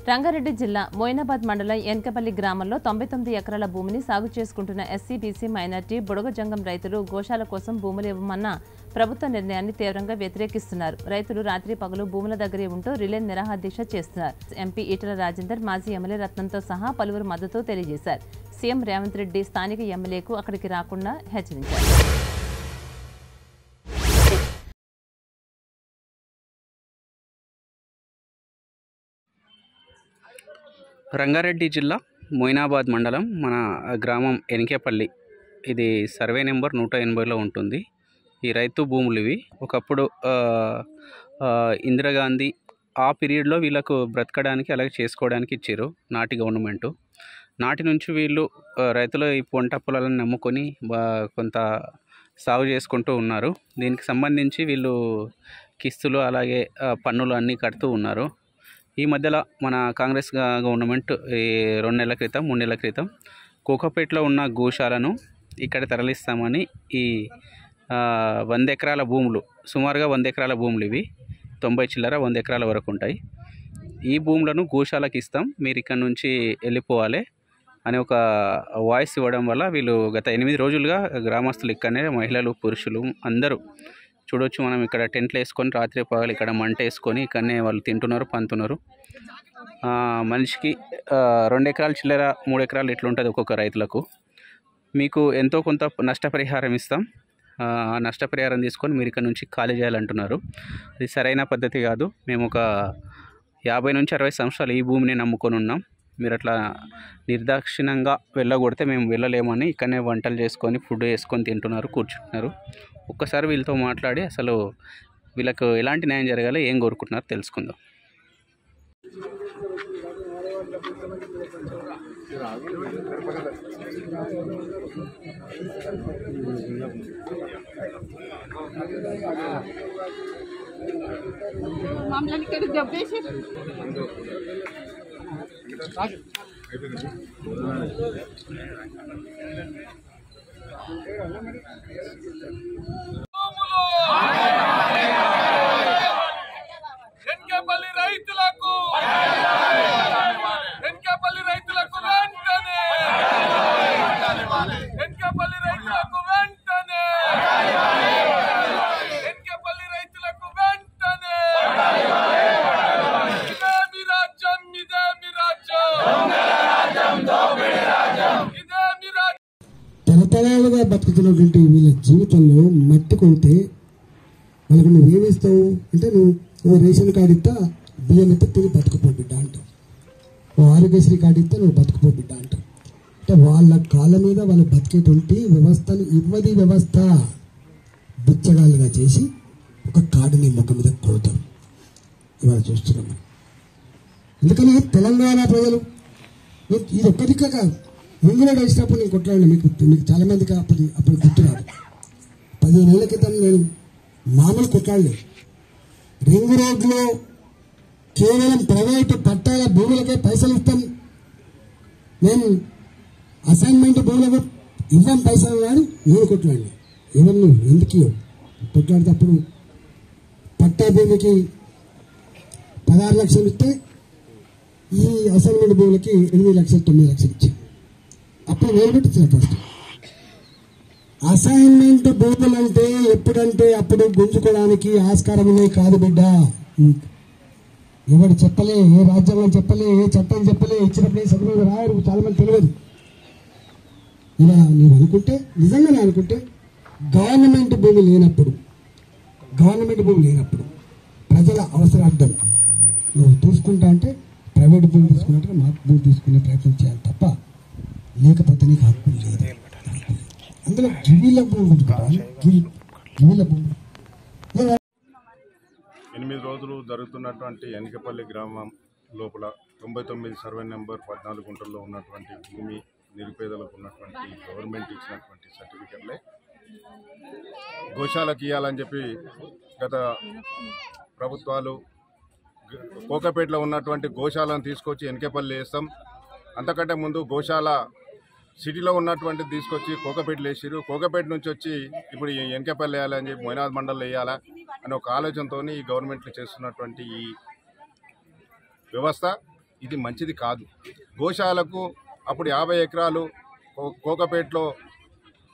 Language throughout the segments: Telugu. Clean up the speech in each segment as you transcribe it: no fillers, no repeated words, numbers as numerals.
రంగారెడ్డి జిల్లా మోయినాబాద్ మండలం ఎన్కపల్లి గ్రామంలో 99 ఎకరాల భూమిని సాగు చేసుకుంటున్న ఎస్సీ బీసీ మైనార్టీ బుడగజంగం రైతులు గోశాల కోసం భూములు ఇవ్వమన్న ప్రభుత్వ నిర్ణయాన్ని తీవ్రంగా వ్యతిరేకిస్తున్నారు. రైతులు రాత్రి పగలు భూముల దగ్గరే ఉంటూ రిలే నిరాహారదీక్ష చేస్తున్నారు. ఎంపీ ఈటల రాజేందర్, మాజీ ఎమ్మెల్యే రత్నంతో సహా పలువురు మద్దతు తెలియజేశారు. సీఎం రేవంత్ రెడ్డి స్థానిక ఎమ్మెల్యేకు అక్కడికి రాకుండా హెచ్చరించారు. రంగారెడ్డి జిల్లా మోయినాబాద్ మండలం మన గ్రామం ఎనికేపల్లి. ఇది సర్వే నెంబర్ 180లో ఉంటుంది. ఈ రైతు భూములు ఇవి. ఒకప్పుడు ఇందిరాగాంధీ ఆ పీరియడ్లో వీళ్ళకు బ్రతకడానికి అలాగే చేసుకోవడానికి ఇచ్చారు నాటి గవర్నమెంటు. నాటి నుంచి వీళ్ళు రైతులు ఈ పంట పొలాలను నమ్ముకొని కొంత సాగు చేసుకుంటూ ఉన్నారు. దీనికి సంబంధించి వీళ్ళు కిస్తులు అలాగే పన్నులు అన్నీ కడుతూ ఉన్నారు. ఈ మధ్యలో మన కాంగ్రెస్ గవర్నమెంట్ 2 నెలల క్రితం 3 నెలల క్రితం కోకాపేటలో ఉన్న గోశాలను ఇక్కడ తరలిస్తామని ఈ 100 ఎకరాల భూములు, సుమారుగా 100 ఎకరాల భూములు ఇవి, 90 చిల్లర 100 ఎకరాల వరకు ఉంటాయి. ఈ భూములను గోశాలకు ఇస్తాం, మీరు ఇక్కడ నుంచి వెళ్ళిపోవాలి అని ఒక వాయిస్ ఇవ్వడం వల్ల వీళ్ళు గత 8 రోజులుగా గ్రామస్తులు ఇక్కడనే మహిళలు పురుషులు అందరూ చూడవచ్చు. మనం ఇక్కడ టెంట్లు వేసుకొని రాత్రి పగలు ఇక్కడ మంట వేసుకొని ఇక్కడనే వాళ్ళు తింటున్నారు, పంతున్నారు. మనిషికి 2 ఎకరాల చిల్లర 3 ఎకరాలు ఇట్లుంటుంది ఒక్కొక్క రైతులకు. మీకు ఎంతో కొంత నష్టపరిహారం ఇస్తాం, ఆ నష్టపరిహారం తీసుకొని మీరు ఇక్కడ నుంచి ఖాళీ చేయాలంటున్నారు. ఇది సరైన పద్ధతి కాదు. మేము ఒక 50 నుంచి 60 సంవత్సరాలు ఈ భూమిని నమ్ముకొని ఉన్నాం. మీరు అట్లా నిర్దాక్షిణ్యంగా వెళ్ళగొడితే మేము వెళ్ళలేమని ఇక్కడనే వంటలు చేసుకొని ఫుడ్ వేసుకొని తింటున్నారు, కూర్చుంటున్నారు. ఒక్కసారి వీళ్ళతో మాట్లాడి అసలు వీళ్ళకు ఎలాంటి న్యాయం జరగాలి, ఏం కోరుకుంటున్నారో తెలుసుకుందాం. ఎన్కేపల్లి రైతులకు ఎన్కేపల్లి రైతులకు వెంటనే ఎన్కేపల్లి రైతులకు వెంటనే ఎన్కేపల్లి రైతులకు వెంటనే ఇదే మీ రాజ్యం, ఇదే మీ రాజ్యం, ఇదే మీ రాజ్యం. తరతరాలుగా బతుకుతున్నటువంటి వీళ్ళ జీవితంలో మట్టి కొడితే వాళ్ళకి నువ్వేమిస్తావు అంటే, నువ్వు రేషన్ కార్డు ఇస్తా, బియ్యం ఇస్తా, తిని బతుకుపో బిడ్డ అంటావు. ఓ ఆరోగ్యశ్రీ కార్డు ఇస్తా, నువ్వు బతుకుపో బిడ్డ అంటావు. అంటే వాళ్ళ కాళ్ళ మీద వాళ్ళు బతికేటువంటి వ్యవస్థను ఇవ్వది వ్యవస్థ బిచ్చగాళ్ళుగా చేసి ఒక కార్డుని ముఖం మీద కొడతారు. ఇవాళ చూస్తున్నాం. ఎందుకని తెలంగాణ ప్రజలు ఇది ఒక్కదిక్క కాదు, ముందులో కలిసినప్పుడు నేను కొట్లాడిన మీకు చాలా మందికి అప్పుడు గుర్తురాదు. 15 ఏళ్ల క్రితం నేను మామూలు కొట్లాడలేదు. రింగ్ రోడ్లో కేవలం ప్రైవేటు పట్టాల భూములకే పైసలు ఇస్తాం, నేను అసైన్మెంట్ భూములకు ఇవ్వం పైసలు కానీ నేను కొట్లాడినా. ఎవరు ఎందుకు కొట్లాడేటప్పుడు పట్టా భూమికి 16 లక్షలు ఇస్తే ఈ అసైన్మెంట్ భూములకి 8 లక్షలు 9 లక్షలు ఇచ్చి అప్పుడు నేను పెట్టించిన ఫస్ట్. అసైన్మెంట్ భూములు అంటే ఎప్పుడంటే అప్పుడు గుంజుకోవడానికి ఆస్కారం ఉన్నాయి కాదు బిడ్డ. ఎవరు చెప్పలే, ఏ రాజ్యాంగం చెప్పలే, ఏ చట్టం చెప్పలే, ఇచ్చినప్పుడు చదువు రాయరు, చాలా మంది తెలియదు. ఇలా నీవు అనుకుంటే, నిజంగానే అనుకుంటే గవర్నమెంట్ భూమి లేనప్పుడు ప్రజల అవసరార్థం నువ్వు చూసుకుంటా అంటే ప్రైవేట్ భూమి తీసుకున్నట్టుగా మాకు భూమి తీసుకునే ప్రయత్నం చేయాలి తప్ప, లేకపోతే నీకు హక్కు లేదు. అందులో గివిల భూమి 8 రోజులు జరుగుతున్నటువంటి ఎనికేపల్లి గ్రామం లోపల 99 సర్వే నెంబర్ 14 గుంటల్లో ఉన్నటువంటి భూమి నిరుపేదలకు ఉన్నటువంటి గవర్నమెంట్ ఇచ్చినటువంటి సర్టిఫికెట్లే గోశాలకు ఇవ్వాలని చెప్పి గత ప్రభుత్వాలు కోకాపేటలో ఉన్నటువంటి గోశాలను తీసుకొచ్చి ఎనికేపల్లి వేస్తాం. అంతకంటే ముందు గోశాల సిటీలో ఉన్నటువంటి తీసుకొచ్చి కోకాపేటలో వేసిరు. కోకాపేట నుంచి వచ్చి ఇప్పుడు ఎనికేపల్లి వేయాలని చెప్పి మోయినాబాద్ మండలంలో వేయాలా అని ఒక ఆలోచనతో ఈ గవర్నమెంట్లు చేస్తున్నటువంటి ఈ వ్యవస్థ ఇది మంచిది కాదు. గోశాలకు అప్పుడు 50 ఎకరాలు కోకపేటలో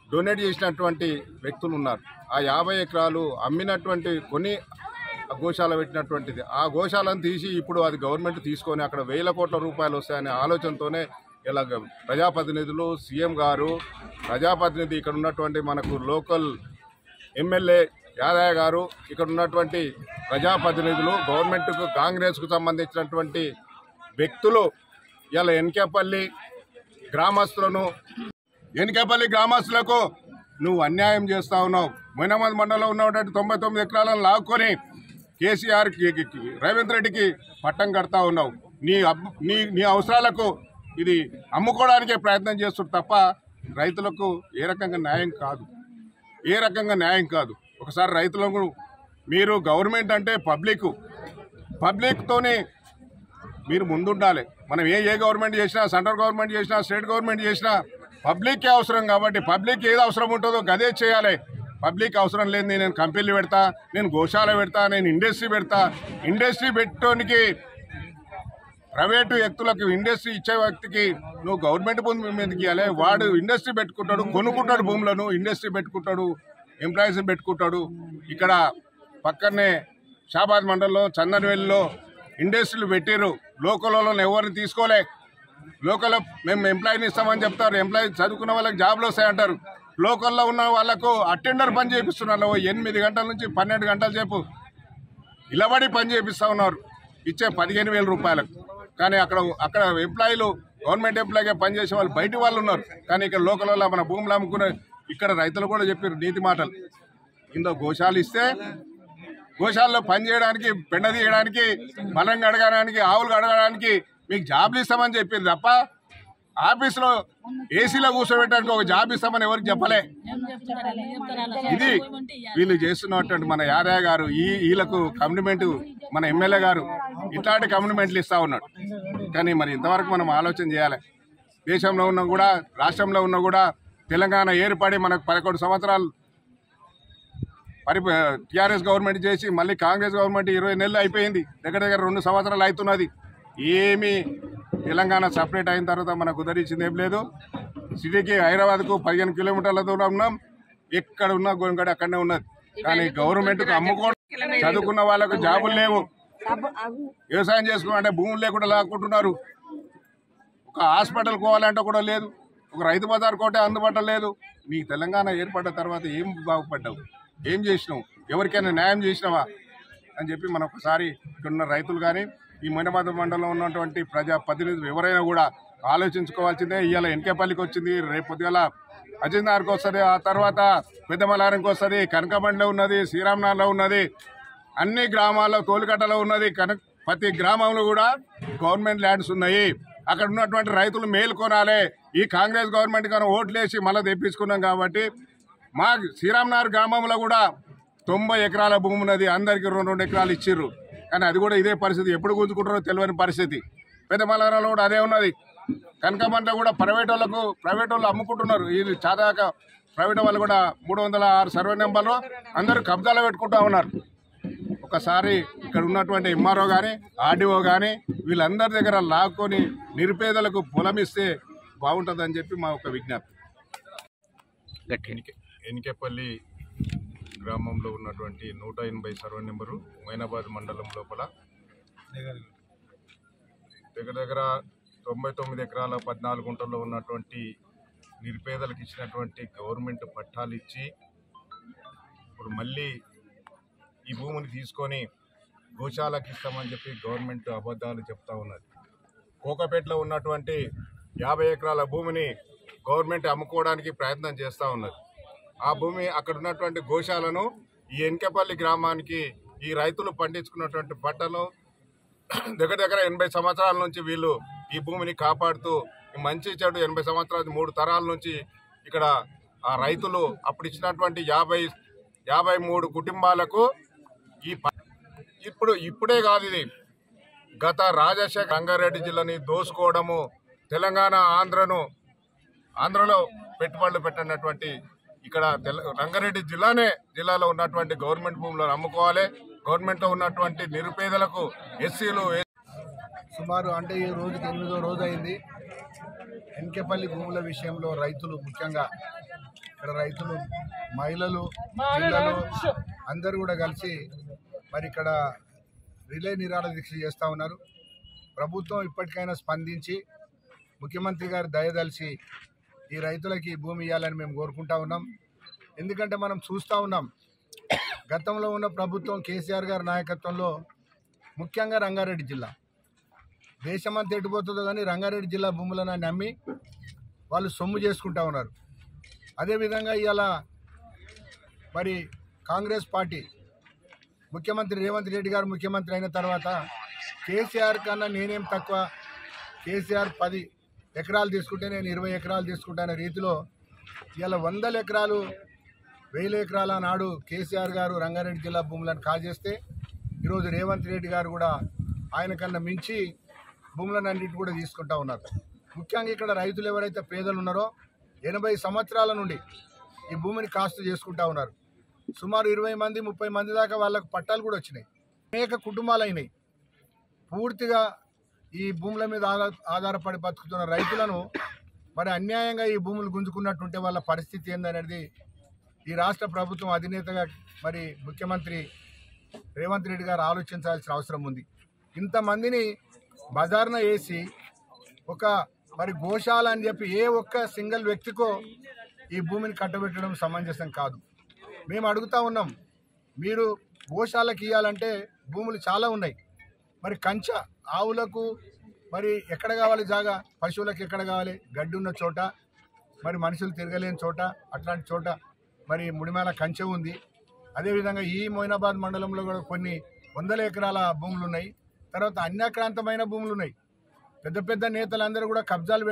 డొనేట్ చేసినటువంటి వ్యక్తులు ఉన్నారు. ఆ 50 ఎకరాలు అమ్మినటువంటి కొన్ని గోశాల పెట్టినటువంటిది. ఆ గోశాలను తీసి ఇప్పుడు అది గవర్నమెంట్ తీసుకొని అక్కడ 1000 కోట్ల రూపాయలు వస్తాయనే ఆలోచనతోనే ఇలా ప్రజాప్రతినిధులు, సీఎం గారు, ప్రజాప్రతినిధి ఇక్కడ ఉన్నటువంటి మనకు లోకల్ ఎమ్మెల్యే యాదయ్య గారు, ఇక్కడ ఉన్నటువంటి ప్రజాప్రతినిధులు, గవర్నమెంట్కు కాంగ్రెస్కు సంబంధించినటువంటి వ్యక్తులు ఇలా ఎన్కేపల్లి గ్రామస్తులకు నువ్వు అన్యాయం చేస్తా ఉన్నావు. మొయినాబాద్ మండలంలో ఉన్నటువంటి 99 ఎకరాలను లాక్కొని కేసీఆర్ రేవంత్ రెడ్డికి పట్టం కడతా ఉన్నావు. నీ అవసరాలకు ఇది అమ్ముకోవడానికే ప్రయత్నం చేస్తున్నారు తప్ప రైతులకు ఏ రకంగా న్యాయం కాదు. ఒకసారి రైతులకు మీరు గవర్నమెంట్ అంటే పబ్లిక్తోనే మీరు ముందుండాలి. మనం ఏ గవర్నమెంట్ చేసినా, సెంట్రల్ గవర్నమెంట్ చేసినా, స్టేట్ గవర్నమెంట్ చేసినా పబ్లిక్కే అవసరం కాబట్టి పబ్లిక్ ఏది అవసరం ఉంటుందో గదే చేయాలి. పబ్లిక్ అవసరం లేదు నేను కంపెనీలు పెడతా, నేను గోశాల పెడతా, నేను ఇండస్ట్రీ పెడతా. ఇండస్ట్రీ పెట్టడానికి ప్రైవేటు వ్యక్తులకు ఇండస్ట్రీ ఇచ్చే వ్యక్తికి నువ్వు గవర్నమెంట్ భూమి మీదకి ఇవ్వాలి. వాడు ఇండస్ట్రీ పెట్టుకుంటాడు, కొనుక్కుంటాడు భూములను, ఇండస్ట్రీ పెట్టుకుంటాడు, ఎంప్లాయీస్ పెట్టుకుంటాడు. ఇక్కడ పక్కనే షాబాద్ మండలంలో చందనవెల్లిలో ఇండస్ట్రీలు పెట్టారు. లోకల్లో ఎవరిని తీసుకోలే. లోకల్లో మేము ఎంప్లాయీని ఇస్తామని చెప్తారు. ఎంప్లాయీ చదువుకున్న వాళ్ళకి జాబ్లు వస్తాయంటారు. లోకల్లో ఉన్న వాళ్లకు అటెండర్ పని చేపిస్తున్నారు. 8 గంటల నుంచి 12 గంటల సేపు ఇలబడి పని చేపిస్తూ ఉన్నారు ఇచ్చే 15,000 రూపాయలకు. కానీ అక్కడ ఎంప్లాయీలు, గవర్నమెంట్ ఎంప్లాయీగా పనిచేసే వాళ్ళు బయట వాళ్ళు ఉన్నారు. కానీ ఇక్కడ లోకల్లో మన భూములు అమ్ముకునే ఇక్కడ రైతులు కూడా చెప్పారు నీతి మాటలు. ఇందో గోశాలు ఇస్తే గోశాలలో పని చేయడానికి, పెండ తీయడానికి, బలం కడగడానికి, ఆవులు కడగడానికి మీకు జాబ్లు ఇస్తామని చెప్పింది తప్ప ఆఫీసులో ఏసీలో కూర్చోబెట్టడానికి ఒక జాబ్ ఇస్తామని ఎవరికి చెప్పలే. ఇది వీళ్ళు చేస్తున్నటువంటి మన యాదయ్య గారు వీళ్ళకు కమిట్మెంట్, మన ఎమ్మెల్యే గారు ఇట్లాంటి కమిట్మెంట్లు ఇస్తా ఉన్నాడు. కానీ మరి ఇంతవరకు మనం ఆలోచన చేయాలి. దేశంలో ఉన్న కూడా, రాష్ట్రంలో ఉన్న కూడా తెలంగాణ ఏర్పడి మనకు 11 సంవత్సరాలు టీఆర్ఎస్ గవర్నమెంట్ చేసి మళ్ళీ కాంగ్రెస్ గవర్నమెంట్ 20 నెలలు అయిపోయింది. దగ్గర 2 సంవత్సరాలు అవుతున్నది. ఏమీ తెలంగాణ సపరేట్ అయిన తర్వాత మనకు ఉదరించింది ఏం లేదు. సిటీకి హైదరాబాద్కు 15 కిలోమీటర్ల దూరం ఉన్నాం. ఎక్కడ ఉన్నా గోంగడి అక్కడనే ఉన్నది. కానీ గవర్నమెంట్కు అమ్ముకోవడం, చదువుకున్న వాళ్ళకు జాబులు లేవు, వ్యవసాయం చేసుకోవాలంటే భూములు లేకుండా లాక్కుంటున్నారు. ఒక హాస్పిటల్ పోవాలంటే కూడా లేదు, ఒక రైతు బజార్ కోటే అందుబాటులో లేదు. నీ తెలంగాణ ఏర్పడ్డ తర్వాత ఏం బాగుపడ్డావు, ఏం చేసినావు, ఎవరికైనా న్యాయం చేసినావా అని చెప్పి మనం ఒకసారి ఇక్కడున్న రైతులు కానీ ఈ మొయినాబాద్ మండలంలో ఉన్నటువంటి ప్రజాప్రతినిధులు ఎవరైనా కూడా ఆలోచించుకోవాల్సిందే. ఇవాళ ఎన్కేపల్లికి వచ్చింది, రేపు పొద్దుగల అజిందార్కి వస్తుంది, ఆ తర్వాత పెద్దమలారంకి వస్తుంది, కనకబండిలో ఉన్నది, శ్రీరామ్నగర్లో ఉన్నది, అన్ని గ్రామాల్లో, తోలికట్టలో ఉన్నది. ప్రతి గ్రామంలో కూడా గవర్నమెంట్ ల్యాండ్స్ ఉన్నాయి. అక్కడ ఉన్నటువంటి రైతులు మేలుకొనాలి. ఈ కాంగ్రెస్ గవర్నమెంట్ కానీ ఓట్లేసి మళ్ళీ తెప్పించుకున్నాం కాబట్టి మా శ్రీరామ్నగర్ గ్రామంలో కూడా 90 ఎకరాల భూమి ఉన్నది. అందరికీ 2 ఎకరాలు ఇచ్చిర్రు. కానీ అది కూడా ఇదే పరిస్థితి. ఎప్పుడు గుంజుకుంటారో తెలియని పరిస్థితి. పెద్దమలారంలో కూడా అదే ఉన్నది. కనకబండ్లో కూడా ప్రైవేట్ వాళ్ళు అమ్ముకుంటున్నారు. ఇది చాదాక ప్రైవేట్ వాళ్ళు కూడా 306 సర్వే నెంబర్లో అందరూ కబ్జాలో పెట్టుకుంటా ఉన్నారు. ఒకసారి ఇక్కడ ఉన్నటువంటి ఎంఆర్ఓ కానీ, ఆర్డీఓ కానీ వీళ్ళందరి దగ్గర లాక్కొని నిరుపేదలకు పొలమిస్తే బాగుంటుందని చెప్పి మా ఒక విజ్ఞప్తి. ఎన్కేపల్లి గ్రామంలో ఉన్నటువంటి 180 సర్వే నెంబరు మొయినాబాద్ మండలం లోపల దగ్గర 99 ఎకరాల 14 గుంటల్లో ఉన్నటువంటి నిరుపేదలకు ఇచ్చినటువంటి గవర్నమెంట్ పట్టాలు ఇచ్చి ఇప్పుడు మళ్ళీ ఈ భూమిని తీసుకొని గోశాలకు ఇస్తామని చెప్పి గవర్నమెంట్ అబద్ధాలు చెప్తా ఉన్నది. కోకపేటలో ఉన్నటువంటి 50 ఎకరాల భూమిని గవర్నమెంట్ అమ్ముకోవడానికి ప్రయత్నం చేస్తూ ఉన్నది. ఆ భూమి అక్కడ ఉన్నటువంటి గోశాలను ఈ ఎన్కేపల్లి గ్రామానికి ఈ రైతులు పండించుకున్నటువంటి పంటలు దగ్గర 80 సంవత్సరాల నుంచి వీళ్ళు ఈ భూమిని కాపాడుతూ మంచి చెడు 80 సంవత్సరాలు 3 తరాల నుంచి ఇక్కడ ఆ రైతులు అప్పుడు ఇచ్చినటువంటి 53 కుటుంబాలకు ఇప్పుడే కాదు, ఇది గత రాజశేఖర రంగారెడ్డి జిల్లాని దోసుకోవడము, తెలంగాణ ఆంధ్రలో పెట్టుబడులు పెట్టినటువంటి ఇక్కడ రంగారెడ్డి జిల్లాలో ఉన్నటువంటి గవర్నమెంట్ భూములను అమ్ముకోవాలి. గవర్నమెంట్లో ఉన్నటువంటి నిరుపేదలకు, ఎస్సీలు, సుమారు అంటే ఈ రోజుకి 8వ రోజు అయింది. ఎన్కేపల్లి భూముల విషయంలో రైతులు, ముఖ్యంగా ఇక్కడ రైతులు, మహిళలు, పిల్లలు అందరూ కూడా కలిసి మరి ఇక్కడ రిలే నిరాహార దీక్ష చేస్తూ ఉన్నారు. ప్రభుత్వం ఇప్పటికైనా స్పందించి ముఖ్యమంత్రి గారు దయదలిచి ఈ రైతులకి భూమి ఇవ్వాలని మేము కోరుకుంటా ఉన్నాం. ఎందుకంటే మనం చూస్తూ ఉన్నాం, గతంలో ఉన్న ప్రభుత్వం కేసీఆర్ గారి నాయకత్వంలో ముఖ్యంగా రంగారెడ్డి జిల్లా దేశమంతా ఎటుపోతుందో కానీ రంగారెడ్డి జిల్లా భూములను నమ్మి వాళ్ళు సొమ్ము చేసుకుంటా ఉన్నారు. అదేవిధంగా ఇవాళ మరి కాంగ్రెస్ పార్టీ ముఖ్యమంత్రి రేవంత్ రెడ్డి గారు ముఖ్యమంత్రి అయిన తర్వాత కేసీఆర్ కన్నా నేనేం తక్కువ, కేసీఆర్ 10 ఎకరాలు తీసుకుంటే నేను 20 ఎకరాలు తీసుకుంటానే రీతిలో ఇవాళ 100 ఎకరాలు 1000 ఎకరాల నాడు కేసీఆర్ గారు రంగారెడ్డి జిల్లా భూములను కాజేస్తే ఈరోజు రేవంత్ రెడ్డి గారు కూడా ఆయన కన్నా మించి భూములను అన్నింటి కూడా తీసుకుంటా ఉన్నారు. ముఖ్యంగా ఇక్కడ రైతులు ఎవరైతే పేదలు ఉన్నారో 80 సంవత్సరాల నుండి ఈ భూమిని కాస్తు చేసుకుంటా ఉన్నారు. సుమారు 20 మంది 30 మంది దాకా వాళ్ళకు పట్టాలు కూడా వచ్చినాయి. అనేక కుటుంబాలు అయినాయి. పూర్తిగా ఈ భూముల మీద ఆధారపడి బతుకుతున్న రైతులను మరి అన్యాయంగా ఈ భూములు గుంజుకున్నట్టుంటే వాళ్ళ పరిస్థితి ఏందనేది ఈ రాష్ట్ర ప్రభుత్వం అధినేతగా మరి ముఖ్యమంత్రి రేవంత్ రెడ్డి గారు ఆలోచించాల్సిన అవసరం ఉంది. ఇంతమందిని బజార్న వేసి ఒక మరి గోశాల అని చెప్పి ఏ ఒక్క సింగిల్ వ్యక్తికో ఈ భూమిని కట్టబెట్టడం సమంజసం కాదు. మేము అడుగుతా ఉన్నాం, మీరు గోశాలకు ఇవ్వాలంటే భూములు చాలా ఉన్నాయి. మరి కంచ ఆవులకు మరి ఎక్కడ కావాలి జాగా, పశువులకు ఎక్కడ కావాలి, గడ్డి ఉన్న చోట, మరి మనుషులు తిరగలేని చోట, అట్లాంటి చోట మరి ముడిమేల కంచె ఉంది. అదేవిధంగా ఈ మొయినాబాద్ మండలంలో కూడా కొన్ని 100 ఎకరాల భూములు ఉన్నాయి. తర్వాత అన్యాక్రాంతమైన భూములు ఉన్నాయి. పెద్ద పెద్ద నేతలందరూ కూడా కబ్జాలు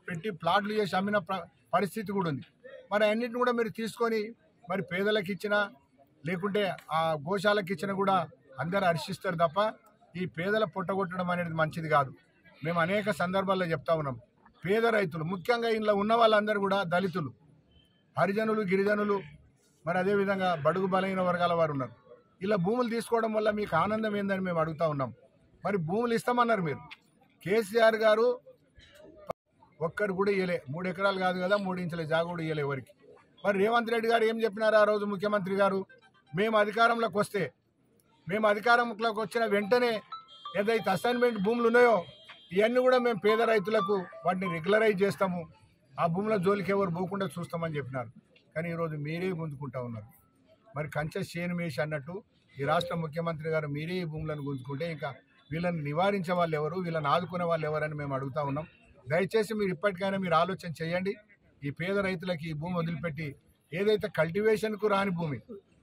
పెట్టి ప్లాట్లు చేసి అమ్మిన పరిస్థితి కూడా ఉంది. మరి అన్నింటిని కూడా మీరు తీసుకొని మరి పేదలకు ఇచ్చినా లేకుంటే ఆ గోశాలకు ఇచ్చినా కూడా అందరూ హర్షిస్తారు తప్ప ఈ పేదల పొట్టగొట్టడం అనేది మంచిది కాదు. మేము అనేక సందర్భాల్లో చెప్తా ఉన్నాం. పేద రైతులు, ముఖ్యంగా ఇంట్లో ఉన్న వాళ్ళందరూ కూడా దళితులు, హరిజనులు, గిరిజనులు, మరి అదేవిధంగా బడుగు బలైన వర్గాల వారు ఉన్నారు. ఇలా భూములు తీసుకోవడం వల్ల మీకు ఆనందం ఏందని మేము అడుగుతా ఉన్నాం. మరి భూములు ఇస్తామన్నారు మీరు. కేసీఆర్ గారు ఒక్కరు కూడా ఇవ్వలే. 3 ఎకరాలు కాదు కదా, 3 ఇంచుల జాగా కూడా ఇవ్వలే ఎవరికి. మరి రేవంత్ రెడ్డి గారు ఏం చెప్పినారు ఆ రోజు ముఖ్యమంత్రి గారు? మేము అధికారంలోకి వచ్చిన వెంటనే ఏదైతే అసైన్మెంట్ భూములు ఉన్నాయో ఇవన్నీ కూడా మేము పేద రైతులకు వాటిని రెగ్యులరైజ్ చేస్తాము, ఆ భూముల జోలికి ఎవరు పోకుండా చూస్తామని చెప్పినారు. కానీ ఈరోజు మీరే గుంజుకుంటా ఉన్నారు. మరి కంచె చేను మేసి అన్నట్టు ఈ రాష్ట్ర ముఖ్యమంత్రి గారు మీరే ఈ భూములను గుంజుకుంటే ఇంకా వీళ్ళని నివారించే వాళ్ళు ఎవరు, వీళ్ళని ఆదుకునే వాళ్ళు ఎవరని మేము అడుగుతా ఉన్నాం. దయచేసి మీరు ఇప్పటికైనా మీరు ఆలోచన చేయండి. ఈ పేద రైతులకి ఈ భూమి వదిలిపెట్టి ఏదైతే కల్టివేషన్కు రాని భూమి,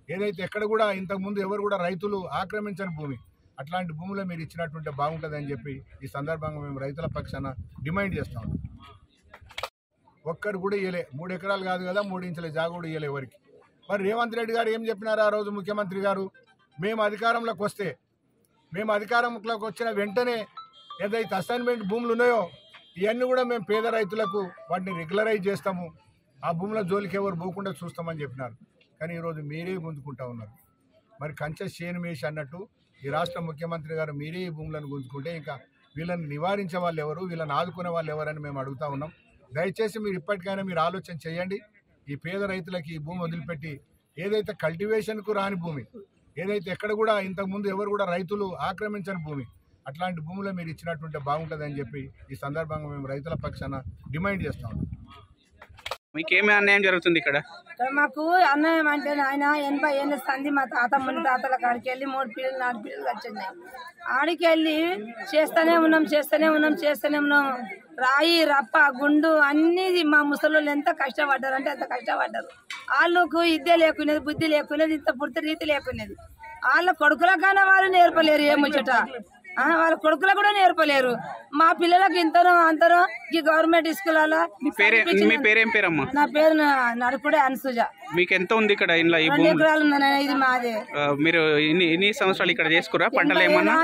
ఏదైతే ఎక్కడ కూడా ఇంతకుముందు ఎవరు కూడా రైతులు ఆక్రమించని భూమి, అట్లాంటి భూములు మీరు ఇచ్చినట్టుంటే బాగుంటుందని చెప్పి ఈ సందర్భంగా మేము రైతుల పక్షాన డిమాండ్ చేస్తాం. ఒక్కరు కూడా ఇవ్వలే. 3 ఎకరాలు కాదు కదా, 3 ఇంచుల జాగా కూడా ఇవ్వలే ఎవరికి. మరి రేవంత్ రెడ్డి గారు ఏం చెప్పినారు ఆ రోజు ముఖ్యమంత్రి గారు? మేము అధికారంలోకి వచ్చిన వెంటనే ఏదైతే అసైన్మెంట్ భూములు ఉన్నాయో ఇవన్నీ కూడా మేము పేద రైతులకు వాటిని రెగ్యులరైజ్ చేస్తాము, ఆ భూముల జోలికి ఎవరు పోకుండా చూస్తామని చెప్పినారు. కానీ ఈరోజు మీరే గుంజుకుంటా ఉన్నారు. మరి కంచె చేను మేసి అన్నట్టు ఈ రాష్ట్ర ముఖ్యమంత్రి గారు మీరే ఈ భూములను గుంజుకుంటే ఇంకా వీళ్ళని నివారించే వాళ్ళు ఎవరు, వీళ్ళని ఆదుకునే వాళ్ళు ఎవరని మేము అడుగుతా ఉన్నాం. దయచేసి మీరు ఇప్పటికైనా మీరు ఆలోచన చేయండి. ఈ పేద రైతులకి ఈ భూమి వదిలిపెట్టి ఏదైతే కల్టివేషన్కు రాని భూమి, ఏదైతే ఎక్కడ కూడా ఇంతకుముందు ఎవరు కూడా రైతులు ఆక్రమించని భూమి, అట్లాంటి భూములు మీరు ఇచ్చినట్టుంటే బాగుంటుందని చెప్పి ఈ సందర్భంగా మేము రైతుల పక్షాన డిమాండ్ చేస్తాం. మీకేమీ అన్యాయం జరుగుతుంది ఇక్కడ? మాకు అన్యాయం అంటే ఆయన 80 ఏళ్ళ సంది మా తాతల కాడికి వెళ్ళి 3 పిల్లలు 4 పిల్లలు వచ్చినాయి. ఆడికి వెళ్ళి చేస్తూనే ఉన్నాం. రాయి రప్ప గుండు అన్ని మా ముసలోళ్ళు ఎంత కష్టపడ్డారు అంటే అంత కష్టపడ్డారు. వాళ్ళకు ఇద్దే లేకునేది, బుద్ధి లేకునేది, ఇంత పుర్తి రీతి లేకునేది. వాళ్ళ కొడుకుల కన్నా వాళ్ళు నేర్పలేరు ఏ ముచ్చట, వాళ్ళ కొడుకులు కూడా నేర్పలేరు. మా పిల్లలకు ఇంతనో అంతనో ఈ గవర్నమెంట్ స్కూల్. నా పేరు నడుకుడే అన్సుజ. మీకు ఎంత ఉంది ఇక్కడ ఇలా ఈ 2 భూమి? ఎకరాలు ఉందన్న ఇది మాదే. మీరు ఇన్ని సంవత్సరాలు ఇక్కడ చేసుకురా పంటలు ఏమన్నా?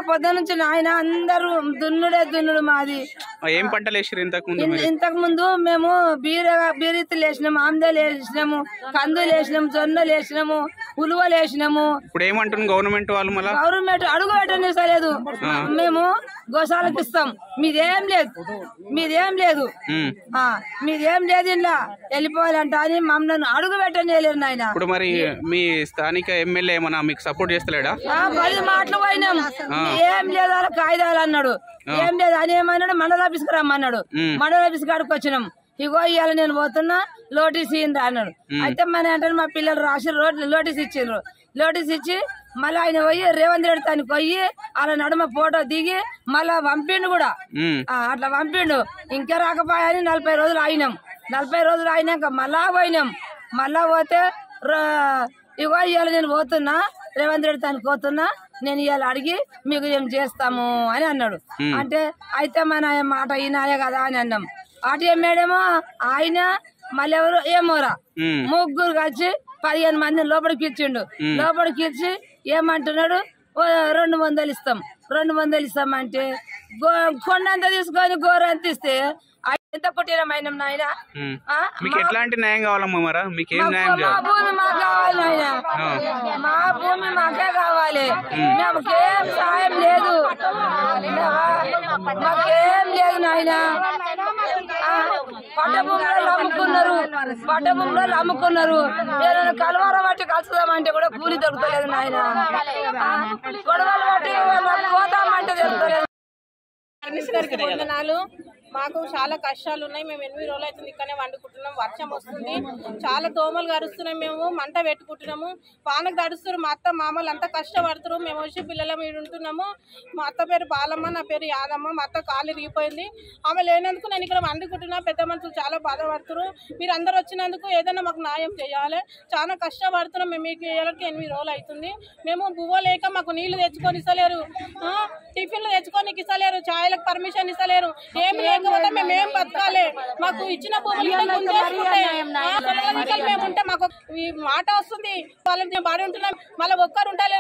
పొద్దు నుంచి నాయన అందరూ దున్నుడు మాది. ఏం పంటలు వేసారు ఇంతకు ముందు మేము బీరీతులు వేసినాము, ఆమ్దాలు వేసినాము, కందులు వేసినాము, జొన్నలు వేసినాము, ఉలువలు వేసినాము. ఇప్పుడు ఏమంటుంది గవర్నమెంట్ వాళ్ళు? మళ్ళీ గవర్నమెంట్ అడుగు పెట్టలేదు. మేము గోశాలకు ఇస్తాం, మీదేం లేదు ఇలా వెళ్ళిపోవాలంట అని మమ్మల్ని అడుగు పెట్టలేదు నాయన. ఇప్పుడు మరి మీ స్థానిక ఎమ్మెల్యే ఏమన్నా మీకు సపోర్ట్ చేస్తలేడా? 10 మాటలు పోయినాం, ఏం లేదు అలా కాగితాలు అన్నాడు. ఏం లేదు అని ఏమన్నాడు, మండల ఆఫీస్కి రమ్మన్నాడు. మండల ఆఫీస్ కాడికి వచ్చినాం. ఇగో ఇవాళ నేను పోతున్నా నోటీస్ ఇయ్యండి అన్నాడు. అయితే మన ఏంటంటే మా పిల్లలు రాసి నోటీస్ ఇచ్చిండ్రు. నోటీస్ ఇచ్చి మళ్ళీ ఆయన పోయి రేవంత్ రెడ్డి తానికి పోయి అలా నడుమ ఫోటో దిగి మళ్ళా పంపిండు కూడా. అట్లా పంపిండు. ఇంకా రాకపోయాని 40 రోజులు అయినాం. 40 రోజులు అయినాక మళ్ళా పోయినాం. మళ్ళా పోతే ఇగో ఇవాళ నేను పోతున్నా రేవంత్ రెడ్డి తానికి పోతున్నా, నేను ఇవాళ అడిగి మీకు ఏం చేస్తాము అని అన్నాడు. అంటే అయితే మన మాట ఈనాయే కదా అని అన్నాం. ఆర్టీఎం మేడమో ఆయన మళ్ళీ ఎవరు ఏమోరా ముగ్గురు కలిసి 15 మందిని లోపలికి పిలిచిండు. లోపలికి పిలిచి ఏమంటున్నాడు, 200 ఇస్తాం 200 ఇస్తామంటే కొండంత తీసుకొని గోరంత ఇస్తే ఎంత పుట్టినమైన నాయన. మీకు ఎట్లాంటి న్యాయం కావాలమ్మా? మరి మీకు ఏం న్యాయం మా భూమి మాకు కావాలి నాయన, మా భూమి మాకే కావాలి. మాకేం సాయం లేదు, మాకేం లేదు నాయన. పట్ట భూములు అమ్ముకున్నారు. ఏదైనా కలవరం బట్టి కలుసుదామంటే కూడా కూలి దొరుకుతలేదు నాయన. గొడవలు బట్టి పోతామంటే దొరుకుతలేదు. వందనాలు. మాకు చాలా కష్టాలు ఉన్నాయి. మేము 8 రోజులు అవుతుంది ఇక్కడనే వండుకుంటున్నాం. వర్షం వస్తుంది, చాలా దోమలు గరుస్తున్నాం. మేము మంట పెట్టుకుంటున్నాము, పానకు తడుస్తున్నారు. మా అత్త మామలు అంతా కష్టపడుతున్నారు. మేము వచ్చి పిల్లల మీద ఉంటున్నాము. మా అత్త పేరు బాలమ్మ, నా పేరు యాదమ్మ. మా అత్త కాలు ఇరిగిపోయింది. ఆమె లేనందుకు నేను ఇక్కడ వండుకుంటున్నా. పెద్ద మనుషులు చాలా బాధపడుతున్నారు. మీరు అందరు వచ్చినందుకు ఏదైనా మాకు న్యాయం చేయాలి. చాలా కష్టపడుతున్నాం. మేము మీకు ఏళ్ళకి 8 రోజులు అవుతుంది. మేము బువ్వ లేక మాకు నీళ్లు తెచ్చుకొని ఇస్తలేరు, టిఫిన్లు తెచ్చుకొని ఇస్తలేరు, ఛాయలకు పర్మిషన్ ఇస్తలేరు. ఏమి లేకపోతే మేమేం బతకాలి? మాకు ఇచ్చిన భూములు మేము ఉంటే మాకు ఈ మాట వస్తుంది. వాళ్ళని బాడీ ఉంటున్నాం, మళ్ళీ ఒక్కరు ఉంటారు,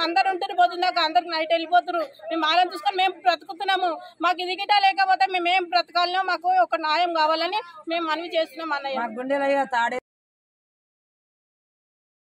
అందరు ఉంటున్నారు. పోతుందాక అందరికి నైట్ వెళ్ళిపోతున్నారు. మేము వాళ్ళని చూసుకొని మేము బ్రతుకుతున్నాము. మాకు ఇది గిట్ట లేకపోతే మేమేం బ్రతకాలనో మాకు ఒక న్యాయం కావాలని మేము మనవి చేస్తున్నాం అన్నయ్య.